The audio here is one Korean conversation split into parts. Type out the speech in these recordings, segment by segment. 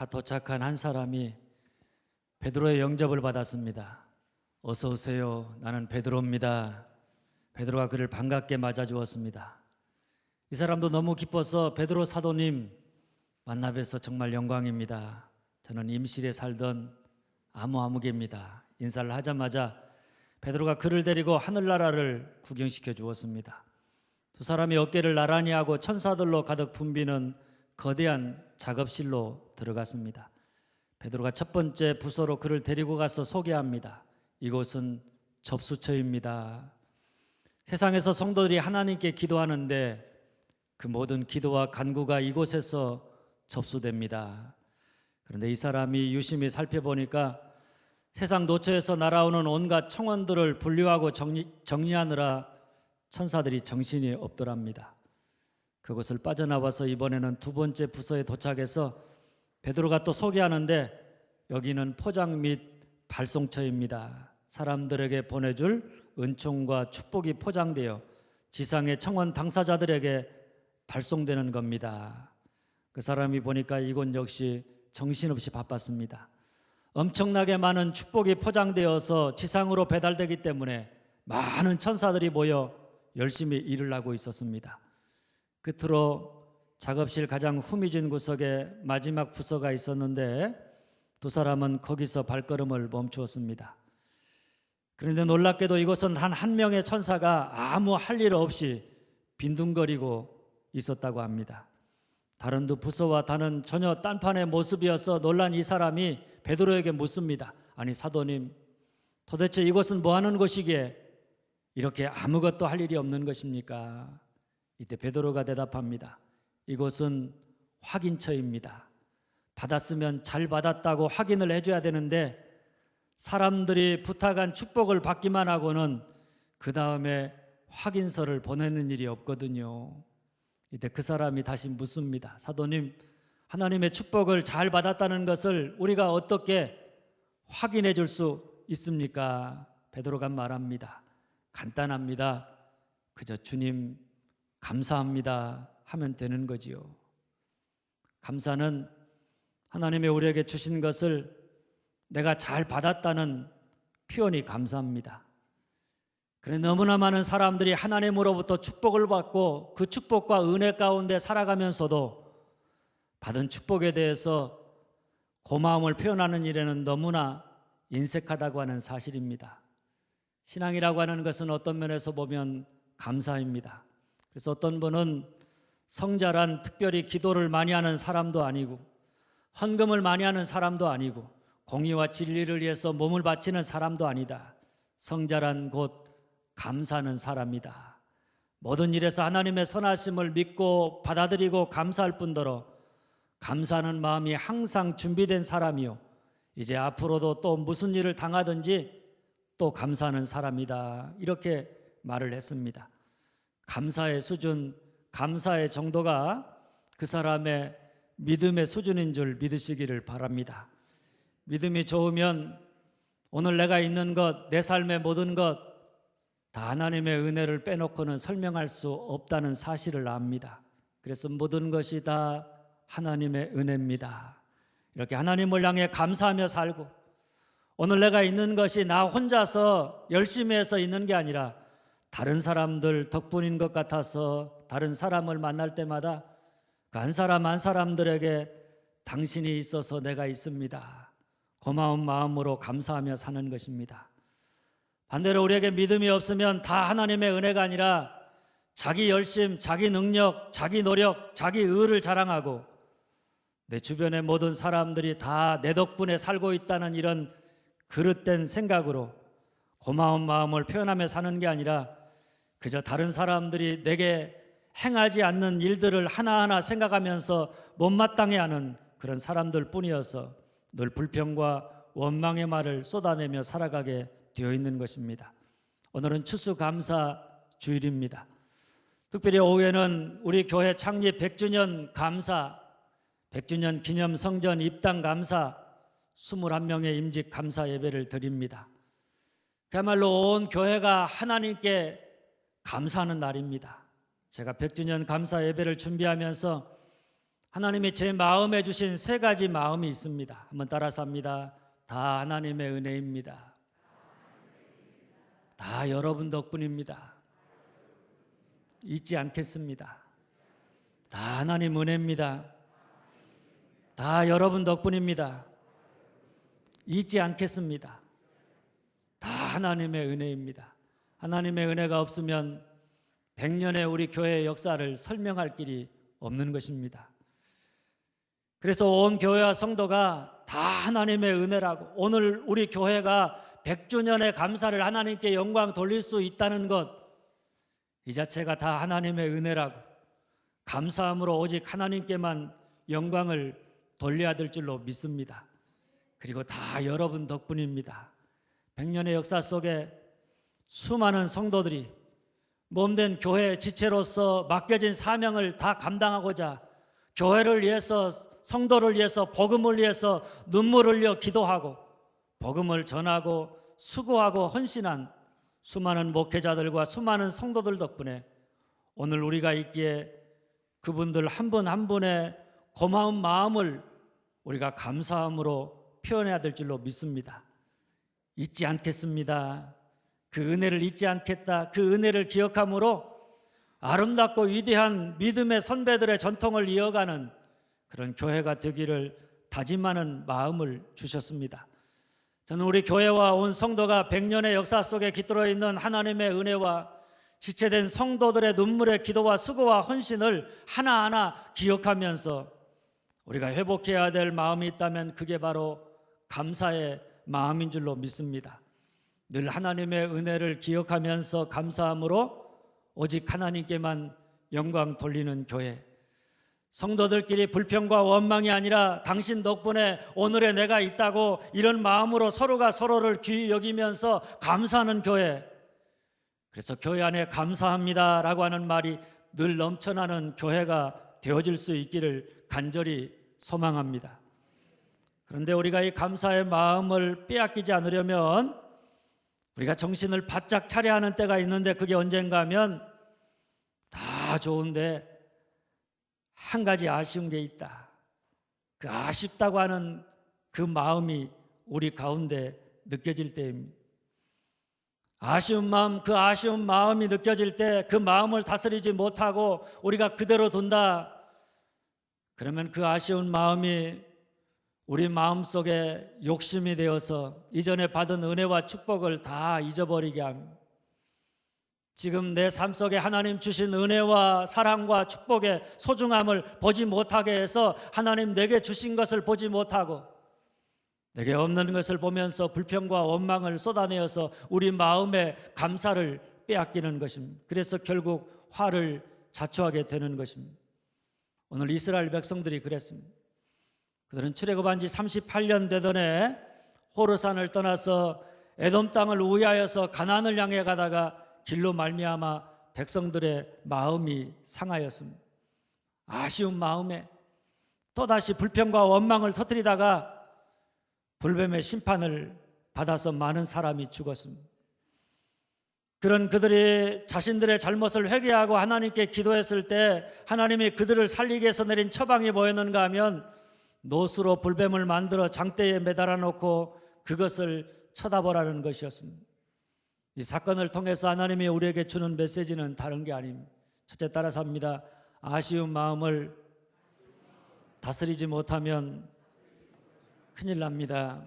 갓 도착한 한 사람이 베드로의 영접을 받았습니다. 어서 오세요. 나는 베드로입니다. 베드로가 그를 반갑게 맞아 주었습니다. 이 사람도 너무 기뻐서 베드로 사도님 만나 뵈서 정말 영광입니다. 저는 임실에 살던 아무개입니다. 인사를 하자마자 베드로가 그를 데리고 하늘나라를 구경시켜 주었습니다. 두 사람이 어깨를 나란히 하고 천사들로 가득 붐비는 거대한 작업실로 들어갔습니다. 베드로가 첫 번째 부서로 그를 데리고 가서 소개합니다. 이곳은 접수처입니다. 세상에서 성도들이 하나님께 기도하는데 그 모든 기도와 간구가 이곳에서 접수됩니다. 그런데 이 사람이 유심히 살펴보니까 세상 노처에서 날아오는 온갖 청원들을 분류하고 정리하느라 천사들이 정신이 없더랍니다. 그곳을 빠져나와서 이번에는 두 번째 부서에 도착해서 베드로가 또 소개하는데 여기는 포장 및 발송처입니다. 사람들에게 보내줄 은총과 축복이 포장되어 지상의 청원 당사자들에게 발송되는 겁니다. 그 사람이 보니까 이곳 역시 정신없이 바빴습니다. 엄청나게 많은 축복이 포장되어서 지상으로 배달되기 때문에 많은 천사들이 모여 열심히 일을 하고 있었습니다. 끝으로 작업실 가장 후미진 구석에 마지막 부서가 있었는데 두 사람은 거기서 발걸음을 멈추었습니다. 그런데 놀랍게도 이곳은 한 명의 천사가 아무 할 일 없이 빈둥거리고 있었다고 합니다. 다른 두 부서와 다른 전혀 딴판의 모습이어서 놀란 이 사람이 베드로에게 묻습니다. 아니 사도님, 도대체 이곳은 뭐 하는 곳이기에 이렇게 아무것도 할 일이 없는 것입니까? 이때 베드로가 대답합니다. 이곳은 확인처입니다. 받았으면 잘 받았다고 확인을 해줘야 되는데 사람들이 부탁한 축복을 받기만 하고는 그 다음에 확인서를 보내는 일이 없거든요. 이때 그 사람이 다시 묻습니다. 사도님, 하나님의 축복을 잘 받았다는 것을 우리가 어떻게 확인해 줄 수 있습니까? 베드로가 말합니다. 간단합니다. 그저 주님 감사합니다 하면 되는 거지요. 감사는 하나님이 우리에게 주신 것을 내가 잘 받았다는 표현이 감사합니다. 그래 너무나 많은 사람들이 하나님으로부터 축복을 받고 그 축복과 은혜 가운데 살아가면서도 받은 축복에 대해서 고마움을 표현하는 일에는 너무나 인색하다고 하는 사실입니다. 신앙이라고 하는 것은 어떤 면에서 보면 감사입니다. 그래서 어떤 분은 성자란 특별히 기도를 많이 하는 사람도 아니고 헌금을 많이 하는 사람도 아니고 공의와 진리를 위해서 몸을 바치는 사람도 아니다. 성자란 곧 감사하는 사람이다. 모든 일에서 하나님의 선하심을 믿고 받아들이고 감사할 뿐더러 감사하는 마음이 항상 준비된 사람이요 이제 앞으로도 또 무슨 일을 당하든지 또 감사하는 사람이다. 이렇게 말을 했습니다. 감사의 수준, 감사의 정도가 그 사람의 믿음의 수준인 줄 믿으시기를 바랍니다. 믿음이 좋으면 오늘 내가 있는 것, 내 삶의 모든 것 다 하나님의 은혜를 빼놓고는 설명할 수 없다는 사실을 압니다. 그래서 모든 것이 다 하나님의 은혜입니다. 이렇게 하나님을 향해 감사하며 살고 오늘 내가 있는 것이 나 혼자서 열심히 해서 있는 게 아니라 다른 사람들 덕분인 것 같아서 다른 사람을 만날 때마다 그 한 사람 한 사람들에게 당신이 있어서 내가 있습니다. 고마운 마음으로 감사하며 사는 것입니다. 반대로 우리에게 믿음이 없으면 다 하나님의 은혜가 아니라 자기 열심, 자기 능력, 자기 노력, 자기 의를 자랑하고 내 주변의 모든 사람들이 다 내 덕분에 살고 있다는 이런 그릇된 생각으로 고마운 마음을 표현하며 사는 게 아니라 그저 다른 사람들이 내게 행하지 않는 일들을 하나하나 생각하면서 못마땅해 하는 그런 사람들 뿐이어서 늘 불평과 원망의 말을 쏟아내며 살아가게 되어 있는 것입니다. 오늘은 추수감사 주일입니다. 특별히 오후에는 우리 교회 창립 100주년 감사, 100주년 기념 성전 입당 감사 21명의 임직 감사 예배를 드립니다. 그야말로 온 교회가 하나님께 감사하는 날입니다. 제가 100주년 감사 예배를 준비하면서 하나님이 제 마음에 주신 세 가지 마음이 있습니다. 한번 따라서 합니다. 다 하나님의 은혜입니다. 다 여러분 덕분입니다. 잊지 않겠습니다. 다 하나님 은혜입니다. 다 여러분 덕분입니다. 잊지 않겠습니다. 다 하나님의 은혜입니다. 하나님의 은혜가 없으면 100년의 우리 교회의 역사를 설명할 길이 없는 것입니다. 그래서 온 교회와 성도가 다 하나님의 은혜라고, 오늘 우리 교회가 100주년의 감사를 하나님께 영광 돌릴 수 있다는 것, 이 자체가 다 하나님의 은혜라고, 감사함으로 오직 하나님께만 영광을 돌려야 될 줄로 믿습니다. 그리고 다 여러분 덕분입니다. 100년의 역사 속에 수많은 성도들이 몸된 교회 지체로서 맡겨진 사명을 다 감당하고자 교회를 위해서, 성도를 위해서, 복음을 위해서 눈물을 흘려 기도하고 복음을 전하고 수고하고 헌신한 수많은 목회자들과 수많은 성도들 덕분에 오늘 우리가 있기에 그분들 한 분 한 분의 고마운 마음을 우리가 감사함으로 표현해야 될 줄로 믿습니다. 잊지 않겠습니다. 그 은혜를 잊지 않겠다. 그 은혜를 기억함으로 아름답고 위대한 믿음의 선배들의 전통을 이어가는 그런 교회가 되기를 다짐하는 마음을 주셨습니다. 저는 우리 교회와 온 성도가 100년의 역사 속에 깃들어 있는 하나님의 은혜와 지체된 성도들의 눈물의 기도와 수고와 헌신을 하나하나 기억하면서 우리가 회복해야 될 마음이 있다면 그게 바로 감사의 마음인 줄로 믿습니다. 늘 하나님의 은혜를 기억하면서 감사함으로 오직 하나님께만 영광 돌리는 교회, 성도들끼리 불평과 원망이 아니라 당신 덕분에 오늘의 내가 있다고 이런 마음으로 서로가 서로를 귀히 여기면서 감사하는 교회, 그래서 교회 안에 감사합니다라고 하는 말이 늘 넘쳐나는 교회가 되어질 수 있기를 간절히 소망합니다. 그런데 우리가 이 감사의 마음을 빼앗기지 않으려면 우리가 정신을 바짝 차려야 하는 때가 있는데, 그게 언젠가 하면 다 좋은데 한 가지 아쉬운 게 있다. 그 아쉽다고 하는 그 마음이 우리 가운데 느껴질 때입니다. 아쉬운 마음, 그 아쉬운 마음이 느껴질 때 그 마음을 다스리지 못하고 우리가 그대로 둔다. 그러면 그 아쉬운 마음이 우리 마음속에 욕심이 되어서 이전에 받은 은혜와 축복을 다 잊어버리게 합니다. 지금 내 삶 속에 하나님 주신 은혜와 사랑과 축복의 소중함을 보지 못하게 해서 하나님 내게 주신 것을 보지 못하고 내게 없는 것을 보면서 불평과 원망을 쏟아내어서 우리 마음의 감사를 빼앗기는 것입니다. 그래서 결국 화를 자초하게 되는 것입니다. 오늘 이스라엘 백성들이 그랬습니다. 그들은 출애굽한 지 38년 되던 호르산을 떠나서 에돔 땅을 우회하여서 가나안을 향해 가다가 길로 말미암아 백성들의 마음이 상하였습니다. 아쉬운 마음에 또다시 불평과 원망을 터뜨리다가 불뱀의 심판을 받아서 많은 사람이 죽었습니다. 그런 그들이 자신들의 잘못을 회개하고 하나님께 기도했을 때 하나님이 그들을 살리기 위해서 내린 처방이 뭐였는가 하면 노수로 불뱀을 만들어 장대에 매달아 놓고 그것을 쳐다보라는 것이었습니다. 이 사건을 통해서 하나님이 우리에게 주는 메시지는 다른 게 아닙니다. 첫째, 따라서 합니다. 아쉬운 마음을 다스리지 못하면 큰일 납니다.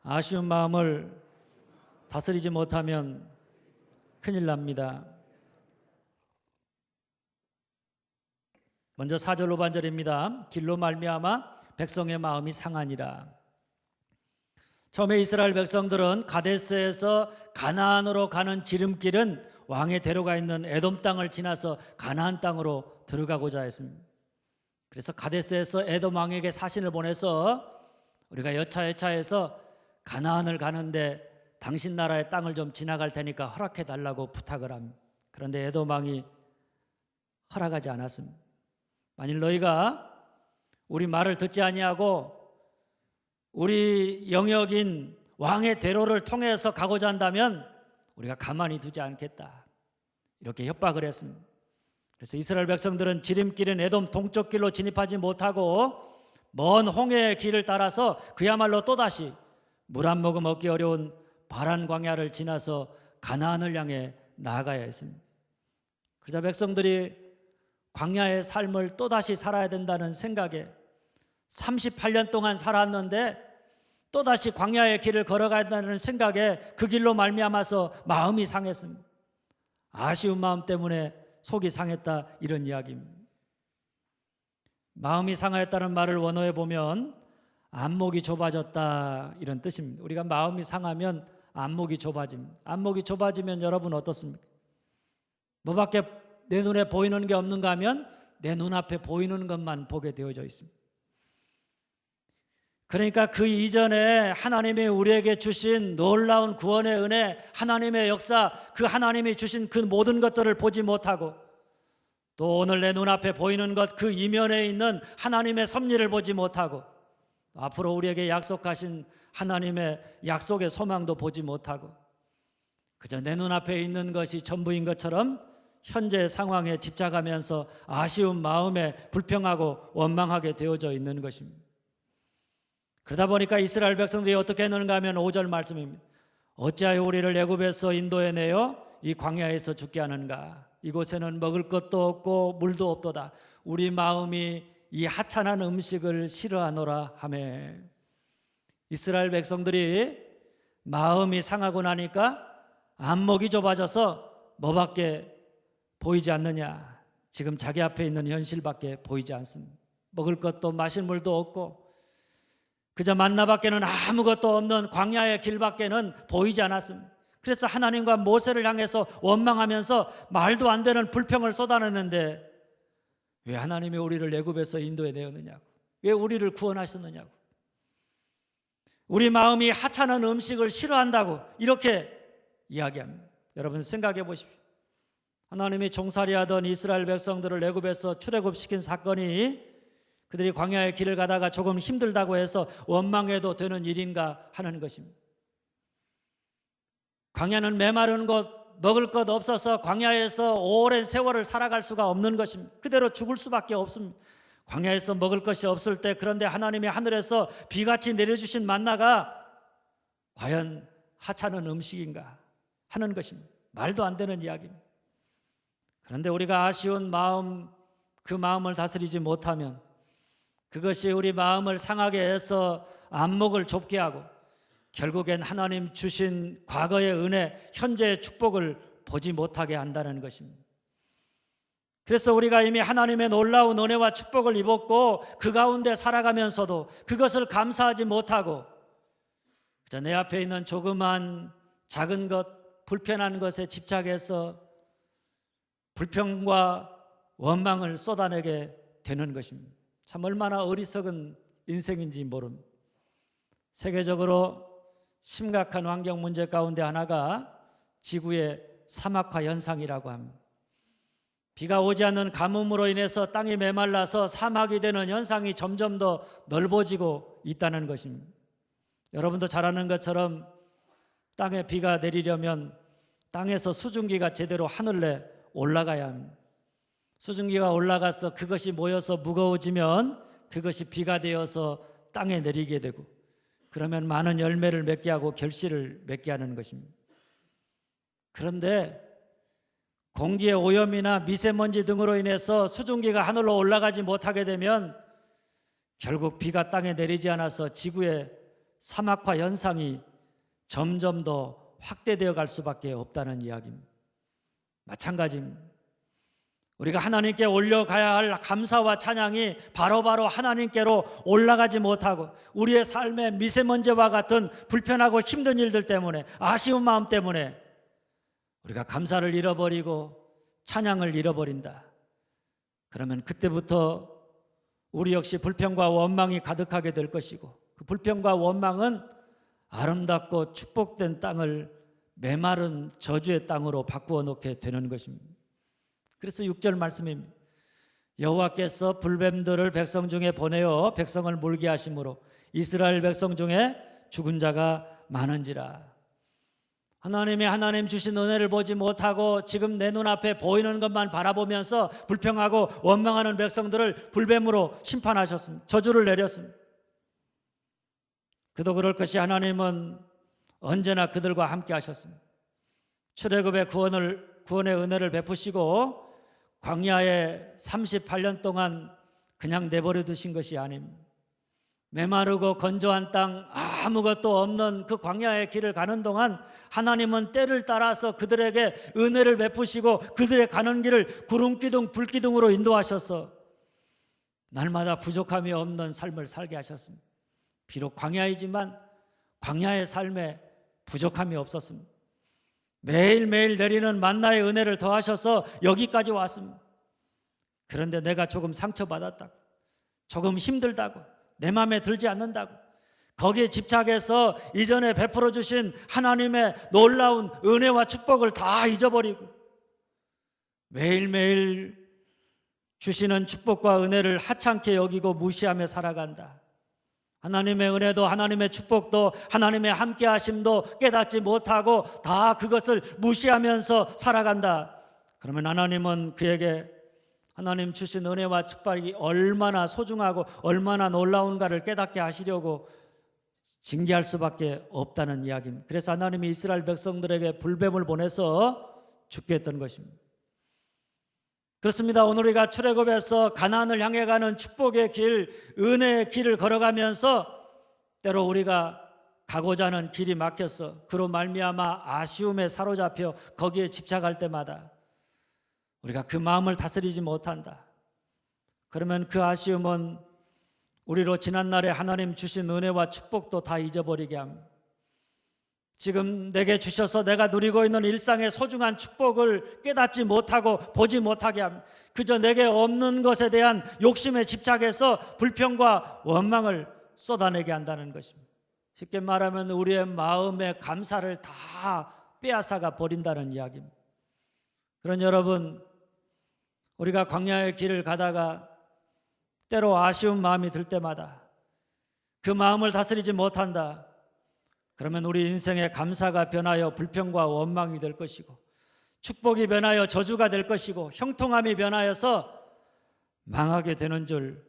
아쉬운 마음을 다스리지 못하면 큰일 납니다. 먼저 4절 후반절입니다. 길로 말미암아 백성의 마음이 상하니라. 처음에 이스라엘 백성들은 가데스에서 가나안으로 가는 지름길은 왕의 대로가 있는 에돔 땅을 지나서 가나안 땅으로 들어가고자 했습니다. 그래서 가데스에서 에돔 왕에게 사신을 보내서 우리가 여차여차해서 가나안을 가는데 당신 나라의 땅을 좀 지나갈 테니까 허락해 달라고 부탁을 합니다. 그런데 에돔 왕이 허락하지 않았습니다. 만일 너희가 우리 말을 듣지 아니하고 우리 영역인 왕의 대로를 통해서 가고자 한다면 우리가 가만히 두지 않겠다, 이렇게 협박을 했습니다. 그래서 이스라엘 백성들은 지름길인 에돔 동쪽 길로 진입하지 못하고 먼 홍해의 길을 따라서 그야말로 또다시 물 한 모금 얻기 어려운 바란 광야를 지나서 가나안을 향해 나아가야 했습니다. 그러자 백성들이 광야의 삶을 또다시 살아야 된다는 생각에 38년 동안 살았는데 또다시 광야의 길을 걸어가야 된다는 생각에 그 길로 말미암아서 마음이 상했습니다. 아쉬운 마음 때문에 속이 상했다, 이런 이야기입니다. 마음이 상하였다는 말을 원어에 보면 안목이 좁아졌다, 이런 뜻입니다. 우리가 마음이 상하면 안목이 좁아집니다. 안목이 좁아지면 여러분 어떻습니까? 뭐밖에 내 눈에 보이는 게 없는가 하면 내 눈앞에 보이는 것만 보게 되어져 있습니다. 그러니까 그 이전에 하나님이 우리에게 주신 놀라운 구원의 은혜, 하나님의 역사, 그 하나님이 주신 그 모든 것들을 보지 못하고 또 오늘 내 눈앞에 보이는 것, 그 이면에 있는 하나님의 섭리를 보지 못하고 앞으로 우리에게 약속하신 하나님의 약속의 소망도 보지 못하고 그저 내 눈앞에 있는 것이 전부인 것처럼 현재 상황에 집착하면서 아쉬운 마음에 불평하고 원망하게 되어져 있는 것입니다. 그러다 보니까 이스라엘 백성들이 어떻게 했는가 하면 5절 말씀입니다. 어찌하여 우리를 애굽에서 인도해내어 이 광야에서 죽게 하는가? 이곳에는 먹을 것도 없고 물도 없도다. 우리 마음이 이 하찮은 음식을 싫어하노라 하며. 이스라엘 백성들이 마음이 상하고 나니까 안목이 좁아져서 뭐밖에 보이지 않느냐? 지금 자기 앞에 있는 현실밖에 보이지 않습니다. 먹을 것도 마실 물도 없고 그저 만나밖에는 아무것도 없는 광야의 길밖에는 보이지 않았습니다. 그래서 하나님과 모세를 향해서 원망하면서 말도 안 되는 불평을 쏟아냈는데 왜 하나님이 우리를 애굽에서 인도해 내었느냐고, 왜 우리를 구원하셨느냐고, 우리 마음이 하찮은 음식을 싫어한다고 이렇게 이야기합니다. 여러분 생각해 보십시오. 하나님이 종살이하던 이스라엘 백성들을 애굽에서 출애굽시킨 사건이 그들이 광야의 길을 가다가 조금 힘들다고 해서 원망해도 되는 일인가 하는 것입니다. 광야는 메마른 곳, 먹을 것 없어서 광야에서 오랜 세월을 살아갈 수가 없는 것입니다. 그대로 죽을 수밖에 없습니다. 광야에서 먹을 것이 없을 때 그런데 하나님이 하늘에서 비같이 내려주신 만나가 과연 하찮은 음식인가 하는 것입니다. 말도 안 되는 이야기입니다. 그런데 우리가 아쉬운 마음, 그 마음을 다스리지 못하면 그것이 우리 마음을 상하게 해서 안목을 좁게 하고 결국엔 하나님 주신 과거의 은혜, 현재의 축복을 보지 못하게 한다는 것입니다. 그래서 우리가 이미 하나님의 놀라운 은혜와 축복을 입었고 그 가운데 살아가면서도 그것을 감사하지 못하고 내 앞에 있는 조그만 작은 것, 불편한 것에 집착해서 불평과 원망을 쏟아내게 되는 것입니다. 참 얼마나 어리석은 인생인지 모릅니다. 세계적으로 심각한 환경 문제 가운데 하나가 지구의 사막화 현상이라고 합니다. 비가 오지 않는 가뭄으로 인해서 땅이 메말라서 사막이 되는 현상이 점점 더 넓어지고 있다는 것입니다. 여러분도 잘 아는 것처럼 땅에 비가 내리려면 땅에서 수증기가 제대로 하늘에 올라가야 합니다. 수증기가 올라가서 그것이 모여서 무거워지면 그것이 비가 되어서 땅에 내리게 되고 그러면 많은 열매를 맺게 하고 결실을 맺게 하는 것입니다. 그런데 공기의 오염이나 미세먼지 등으로 인해서 수증기가 하늘로 올라가지 못하게 되면 결국 비가 땅에 내리지 않아서 지구의 사막화 현상이 점점 더 확대되어 갈 수밖에 없다는 이야기입니다. 마찬가지입니다. 우리가 하나님께 올려가야 할 감사와 찬양이 바로바로 하나님께로 올라가지 못하고 우리의 삶의 미세먼지와 같은 불편하고 힘든 일들 때문에 아쉬운 마음 때문에 우리가 감사를 잃어버리고 찬양을 잃어버린다. 그러면 그때부터 우리 역시 불평과 원망이 가득하게 될 것이고 그 불평과 원망은 아름답고 축복된 땅을 메마른 저주의 땅으로 바꾸어 놓게 되는 것입니다. 그래서 6절 말씀입니다. 여호와께서 불뱀들을 백성 중에 보내어 백성을 물게 하심으로 이스라엘 백성 중에 죽은 자가 많은지라. 하나님 주신 은혜를 보지 못하고 지금 내 눈앞에 보이는 것만 바라보면서 불평하고 원망하는 백성들을 불뱀으로 심판하셨습니다. 저주를 내렸습니다. 그도 그럴 것이 하나님은 언제나 그들과 함께 하셨습니다. 출애굽의 구원의 은혜를 베푸시고 광야에 38년 동안 그냥 내버려 두신 것이 아닙니다. 메마르고 건조한 땅, 아무것도 없는 그 광야의 길을 가는 동안 하나님은 때를 따라서 그들에게 은혜를 베푸시고 그들의 가는 길을 구름기둥 불기둥으로 인도하셔서 날마다 부족함이 없는 삶을 살게 하셨습니다. 비록 광야이지만 광야의 삶에 부족함이 없었습니다. 매일매일 내리는 만나의 은혜를 더하셔서 여기까지 왔습니다. 그런데 내가 조금 상처받았다고, 조금 힘들다고, 내 마음에 들지 않는다고, 거기에 집착해서 이전에 베풀어 주신 하나님의 놀라운 은혜와 축복을 다 잊어버리고 매일매일 주시는 축복과 은혜를 하찮게 여기고 무시하며 살아간다. 하나님의 은혜도 하나님의 축복도 하나님의 함께 하심도 깨닫지 못하고 다 그것을 무시하면서 살아간다. 그러면 하나님은 그에게 하나님 주신 은혜와 축복이 얼마나 소중하고 얼마나 놀라운가를 깨닫게 하시려고 징계할 수밖에 없다는 이야기입니다. 그래서 하나님이 이스라엘 백성들에게 불뱀을 보내서 죽게 했던 것입니다. 그렇습니다. 오늘 우리가 출애굽에서 가나안을 향해 가는 축복의 길, 은혜의 길을 걸어가면서 때로 우리가 가고자 하는 길이 막혀서 그로 말미암아 아쉬움에 사로잡혀 거기에 집착할 때마다 우리가 그 마음을 다스리지 못한다. 그러면 그 아쉬움은 우리로 지난날에 하나님 주신 은혜와 축복도 다 잊어버리게 합니다. 지금 내게 주셔서 내가 누리고 있는 일상의 소중한 축복을 깨닫지 못하고 보지 못하게 합니다. 그저 내게 없는 것에 대한 욕심에 집착해서 불평과 원망을 쏟아내게 한다는 것입니다. 쉽게 말하면 우리의 마음의 감사를 다 빼앗아가 버린다는 이야기입니다. 그런 여러분, 우리가 광야의 길을 가다가 때로 아쉬운 마음이 들 때마다 그 마음을 다스리지 못한다. 그러면 우리 인생의 감사가 변하여 불평과 원망이 될 것이고 축복이 변하여 저주가 될 것이고 형통함이 변하여서 망하게 되는 줄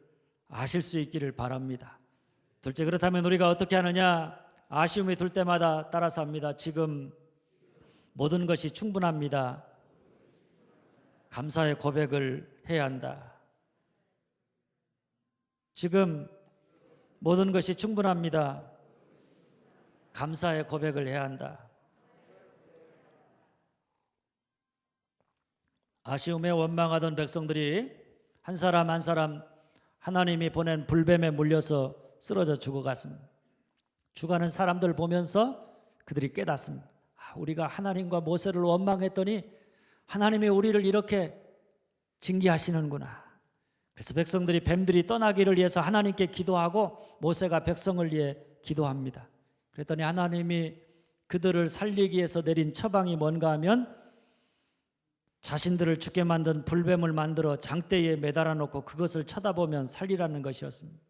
아실 수 있기를 바랍니다. 둘째, 그렇다면 우리가 어떻게 하느냐? 아쉬움이 들 때마다 따라서 합니다. 지금 모든 것이 충분합니다. 감사의 고백을 해야 한다. 지금 모든 것이 충분합니다. 감사의 고백을 해야 한다. 아쉬움에 원망하던 백성들이 한 사람 한 사람 하나님이 보낸 불뱀에 물려서 쓰러져 죽어갔습니다. 죽어가는 사람들 보면서 그들이 깨닫습니다. 우리가 하나님과 모세를 원망했더니 하나님이 우리를 이렇게 징계하시는구나. 그래서 백성들이 뱀들이 떠나기를 위해서 하나님께 기도하고 모세가 백성을 위해 기도합니다. 그랬더니 하나님이 그들을 살리기 위해서 내린 처방이 뭔가 하면 자신들을 죽게 만든 불뱀을 만들어 장대에 매달아 놓고 그것을 쳐다보면 살리라는 것이었습니다.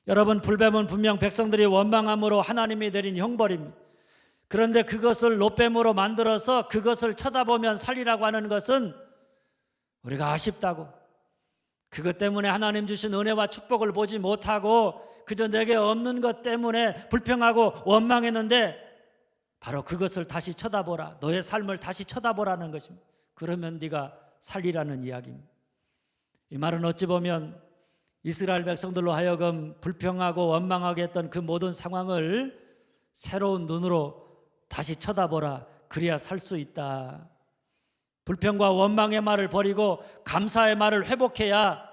여러분, 불뱀은 분명 백성들이 원망함으로 하나님이 내린 형벌입니다. 그런데 그것을 롯뱀으로 만들어서 그것을 쳐다보면 살리라고 하는 것은 우리가 아쉽다고, 그것 때문에 하나님 주신 은혜와 축복을 보지 못하고 그저 내게 없는 것 때문에 불평하고 원망했는데 바로 그것을 다시 쳐다보라, 너의 삶을 다시 쳐다보라는 것입니다. 그러면 네가 살리라는 이야기입니다. 이 말은 어찌 보면 이스라엘 백성들로 하여금 불평하고 원망하게 했던 그 모든 상황을 새로운 눈으로 다시 쳐다보라, 그래야 살 수 있다. 불평과 원망의 말을 버리고 감사의 말을 회복해야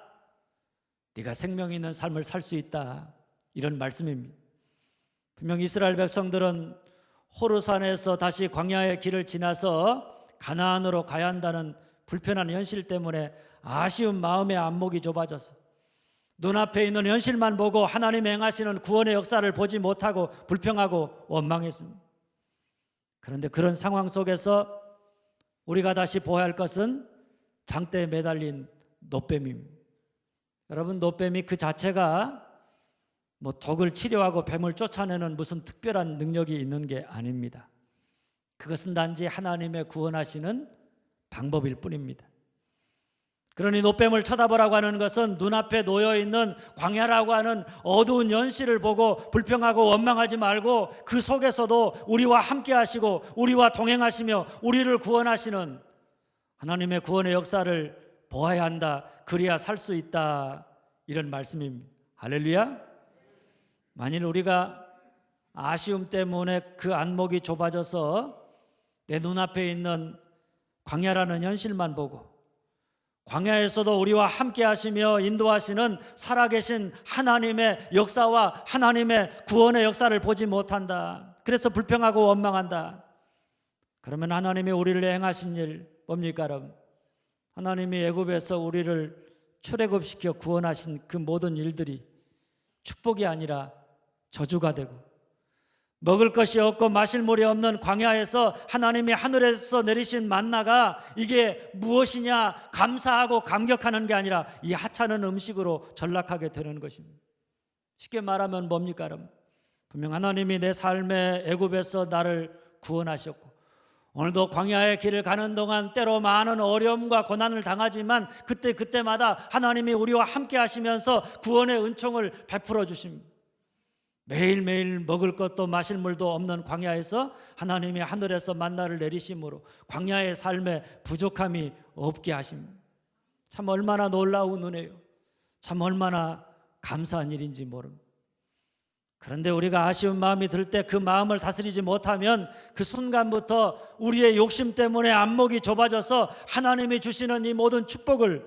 네가 생명 있는 삶을 살 수 있다. 이런 말씀입니다. 분명 이스라엘 백성들은 호르산에서 다시 광야의 길을 지나서 가나안으로 가야 한다는 불편한 현실 때문에 아쉬운 마음의 안목이 좁아져서 눈앞에 있는 현실만 보고 하나님 행하시는 구원의 역사를 보지 못하고 불평하고 원망했습니다. 그런데 그런 상황 속에서 우리가 다시 보아야 할 것은 장대에 매달린 놋뱀입니다. 여러분, 놋뱀이 그 자체가 독을 치료하고 뱀을 쫓아내는 무슨 특별한 능력이 있는 게 아닙니다. 그것은 단지 하나님의 구원하시는 방법일 뿐입니다. 그러니 노뱀을 쳐다보라고 하는 것은 눈앞에 놓여있는 광야라고 하는 어두운 현실을 보고 불평하고 원망하지 말고 그 속에서도 우리와 함께 하시고 우리와 동행하시며 우리를 구원하시는 하나님의 구원의 역사를 보아야 한다. 그래야 살 수 있다. 이런 말씀입니다. 할렐루야. 만일 우리가 아쉬움 때문에 그 안목이 좁아져서 내 눈앞에 있는 광야라는 현실만 보고 광야에서도 우리와 함께 하시며 인도하시는 살아계신 하나님의 역사와 하나님의 구원의 역사를 보지 못한다. 그래서 불평하고 원망한다. 그러면 하나님이 우리를 행하신 일 뭡니까? 여러분? 하나님이 애굽에서 우리를 출애굽시켜 구원하신 그 모든 일들이 축복이 아니라 저주가 되고 먹을 것이 없고 마실 물이 없는 광야에서 하나님이 하늘에서 내리신 만나가 이게 무엇이냐 감사하고 감격하는 게 아니라 이 하찮은 음식으로 전락하게 되는 것입니다. 쉽게 말하면 뭡니까? 여러분? 분명 하나님이 내 삶의 애굽에서 나를 구원하셨고 오늘도 광야의 길을 가는 동안 때로 많은 어려움과 고난을 당하지만 그때마다 하나님이 우리와 함께 하시면서 구원의 은총을 베풀어 주십니다. 매일매일 먹을 것도 마실 물도 없는 광야에서 하나님이 하늘에서 만나를 내리심으로 광야의 삶에 부족함이 없게 하십니다. 참 얼마나 놀라운 은혜요. 참 얼마나 감사한 일인지 모릅니다. 그런데 우리가 아쉬운 마음이 들 때 그 마음을 다스리지 못하면 그 순간부터 우리의 욕심 때문에 안목이 좁아져서 하나님이 주시는 이 모든 축복을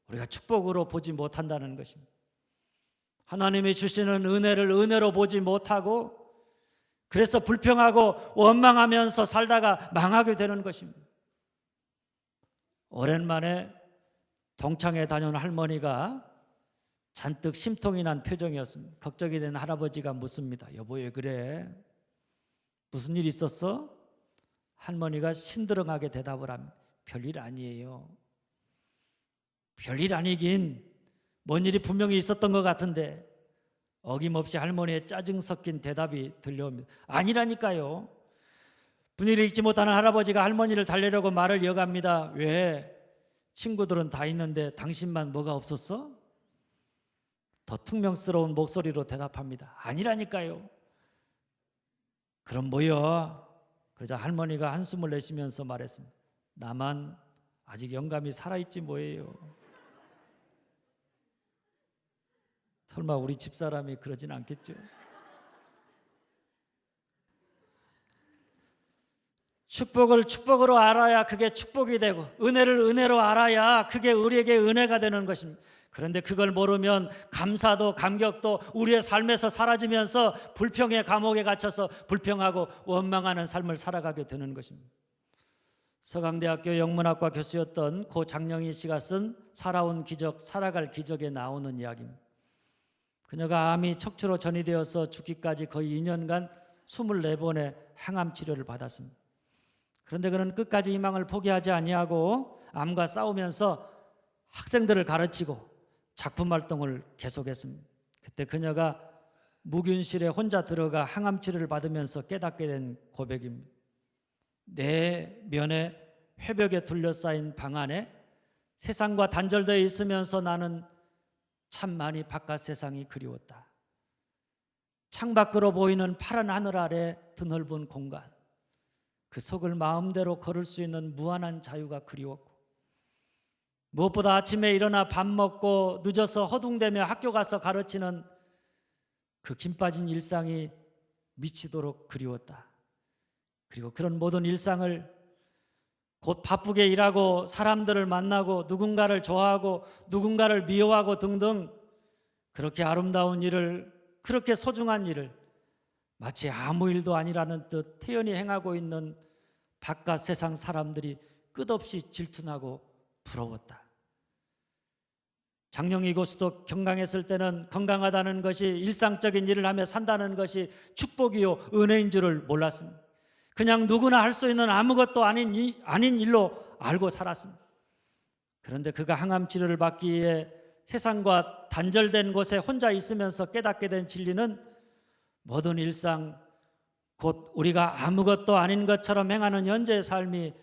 우리가 축복으로 보지 못한다는 것입니다. 하나님이 주시는 은혜를 은혜로 보지 못하고 그래서 불평하고 원망하면서 살다가 망하게 되는 것입니다. 오랜만에 동창회 다녀온 할머니가 잔뜩 심통이 난 표정이었습니다. 걱정이 된 할아버지가 묻습니다. 여보 왜 그래? 무슨 일 있었어? 할머니가 신드렁하게 대답을 합니다. 별일 아니에요. 별일 아니긴 뭔 일이 분명히 있었던 것 같은데 어김없이 할머니의 짜증 섞인 대답이 들려옵니다. 아니라니까요. 분위기를 읽지 못하는 할아버지가 할머니를 달래려고 말을 이어갑니다. 왜? 친구들은 다 있는데 당신만 뭐가 없었어? 더 퉁명스러운 목소리로 대답합니다. 아니라니까요. 그럼 뭐요? 그러자 할머니가 한숨을 내쉬면서 말했습니다. 나만 아직 영감이 살아있지 뭐예요. 설마 우리 집사람이 그러진 않겠죠? 축복을 축복으로 알아야 그게 축복이 되고 은혜를 은혜로 알아야 그게 우리에게 은혜가 되는 것입니다. 그런데 그걸 모르면 감사도 감격도 우리의 삶에서 사라지면서 불평의 감옥에 갇혀서 불평하고 원망하는 삶을 살아가게 되는 것입니다. 서강대학교 영문학과 교수였던 고 장영희 씨가 쓴 살아온 기적, 살아갈 기적에 나오는 이야기입니다. 그녀가 암이 척추로 전이되어서 죽기까지 거의 2년간 24번의 항암 치료를 받았습니다. 그런데 그는 끝까지 희망을 포기하지 아니하고 암과 싸우면서 학생들을 가르치고 작품 활동을 계속했습니다. 그때 그녀가 무균실에 혼자 들어가 항암 치료를 받으면서 깨닫게 된 고백입니다. 내 면에 회벽에 둘러싸인 방 안에 세상과 단절되어 있으면서 나는 참 많이 바깥 세상이 그리웠다. 창밖으로 보이는 파란 하늘 아래 드넓은 공간, 그 속을 마음대로 걸을 수 있는 무한한 자유가 그리웠고 무엇보다 아침에 일어나 밥 먹고 늦어서 허둥대며 학교 가서 가르치는 그 김 빠진 일상이 미치도록 그리웠다. 그리고 그런 모든 일상을 곧 바쁘게 일하고 사람들을 만나고 누군가를 좋아하고 누군가를 미워하고 등등 그렇게 아름다운 일을, 그렇게 소중한 일을 마치 아무 일도 아니라는 듯 태연히 행하고 있는 바깥 세상 사람들이 끝없이 질투나고 부러웠다. 장영희 교수도 건강했을 때는 건강하다는 것이 일상적인 일을 하며 산다는 것이 축복이요 은혜인 줄을 몰랐습니다. 그냥 누구나 할 수 있는 아무것도 아닌 일로 알고 살았습니다. 그런데 그가 항암 치료를 받기 위해 세상과 단절된 곳에 혼자 있으면서 깨닫게 된 진리는 모든 일상, 곧 우리가 아무것도 아닌 것처럼 행하는 현재의 삶이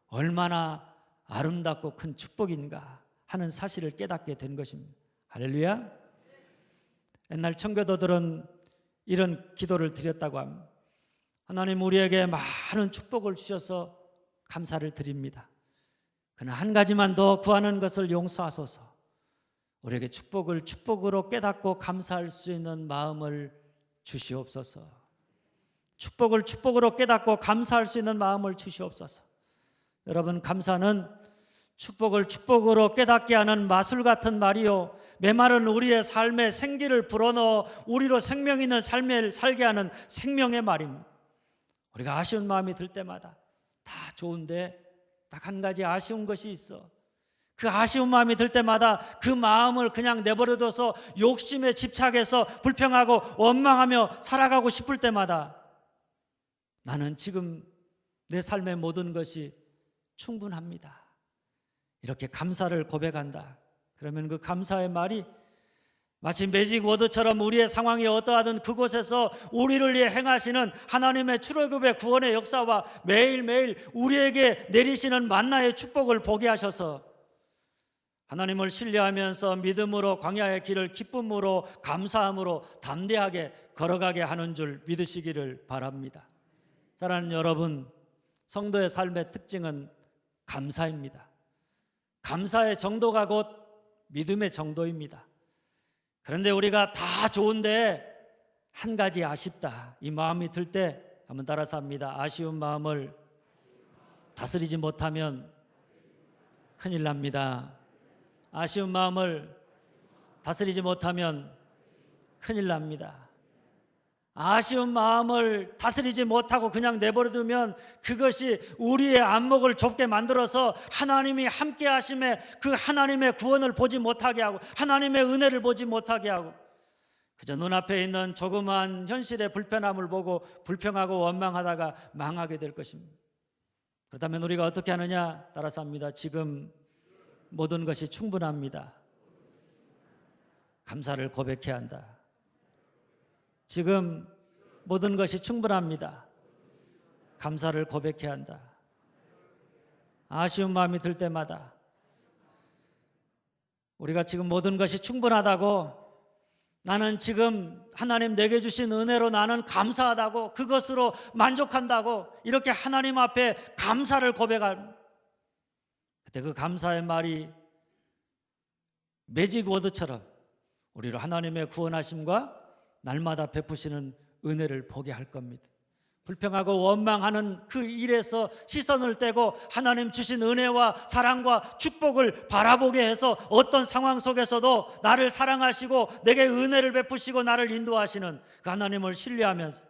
얼마나 아름답고 큰 축복인가 하는 사실을 깨닫게 된 것입니다. 할렐루야. 옛날 청교도들은 이런 기도를 드렸다고 합니다. 하나님, 우리에게 많은 축복을 주셔서 감사를 드립니다. 그러나 한 가지만 더 구하는 것을 용서하소서. 우리에게 축복을 축복으로 깨닫고 감사할 수 있는 마음을 주시옵소서. 축복을 축복으로 깨닫고 감사할 수 있는 마음을 주시옵소서. 여러분, 감사는 축복을 축복으로 깨닫게 하는 마술 같은 말이요, 메마른 우리의 삶에 생기를 불어넣어 우리로 생명 있는 삶을 살게 하는 생명의 말입니다. 우리가 아쉬운 마음이 들 때마다, 다 좋은데 딱 한 가지 아쉬운 것이 있어. 그 아쉬운 마음이 들 때마다 그 마음을 그냥 내버려둬서 욕심에 집착해서 불평하고 원망하며 살아가고 싶을 때마다 나는 지금 내 삶의 모든 것이 충분합니다. 이렇게 감사를 고백한다. 그러면 그 감사의 말이 마치 매직 워드처럼 우리의 상황이 어떠하든 그곳에서 우리를 위해 행하시는 하나님의 출애굽의 구원의 역사와 매일매일 우리에게 내리시는 만나의 축복을 보게 하셔서 하나님을 신뢰하면서 믿음으로 광야의 길을 기쁨으로 감사함으로 담대하게 걸어가게 하는 줄 믿으시기를 바랍니다. 사랑하는 여러분, 성도의 삶의 특징은 감사입니다. 감사의 정도가 곧 믿음의 정도입니다. 그런데 우리가 다 좋은데 한 가지 아쉽다, 이 마음이 들 때 한번 따라서 합니다. 아쉬운 마음을 다스리지 못하면 큰일 납니다. 아쉬운 마음을 다스리지 못하면 큰일 납니다. 아쉬운 마음을 다스리지 못하고 그냥 내버려두면 그것이 우리의 안목을 좁게 만들어서 하나님이 함께 하심에 그 하나님의 구원을 보지 못하게 하고 하나님의 은혜를 보지 못하게 하고 그저 눈앞에 있는 조그마한 현실의 불편함을 보고 불평하고 원망하다가 망하게 될 것입니다. 그렇다면 우리가 어떻게 하느냐? 따라서 합니다. 지금 모든 것이 충분합니다. 감사를 고백해야 한다. 지금 모든 것이 충분합니다. 감사를 고백해야 한다. 아쉬운 마음이 들 때마다 우리가 지금 모든 것이 충분하다고, 나는 지금 하나님 내게 주신 은혜로 나는 감사하다고, 그것으로 만족한다고 이렇게 하나님 앞에 감사를 고백할 그때 그 감사의 말이 매직 워드처럼 우리를 하나님의 구원하심과 날마다 베푸시는 은혜를 보게 할 겁니다. 불평하고 원망하는 그 일에서 시선을 떼고 하나님 주신 은혜와 사랑과 축복을 바라보게 해서 어떤 상황 속에서도 나를 사랑하시고 내게 은혜를 베푸시고 나를 인도하시는 그 하나님을 신뢰하면서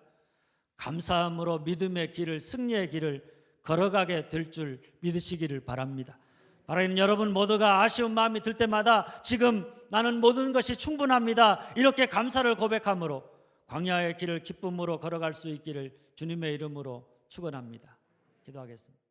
감사함으로 믿음의 길을, 승리의 길을 걸어가게 될 줄 믿으시기를 바랍니다. 바라는 여러분 모두가 아쉬운 마음이 들 때마다 지금 나는 모든 것이 충분합니다, 이렇게 감사를 고백함으로 광야의 길을 기쁨으로 걸어갈 수 있기를 주님의 이름으로 축원합니다. 기도하겠습니다.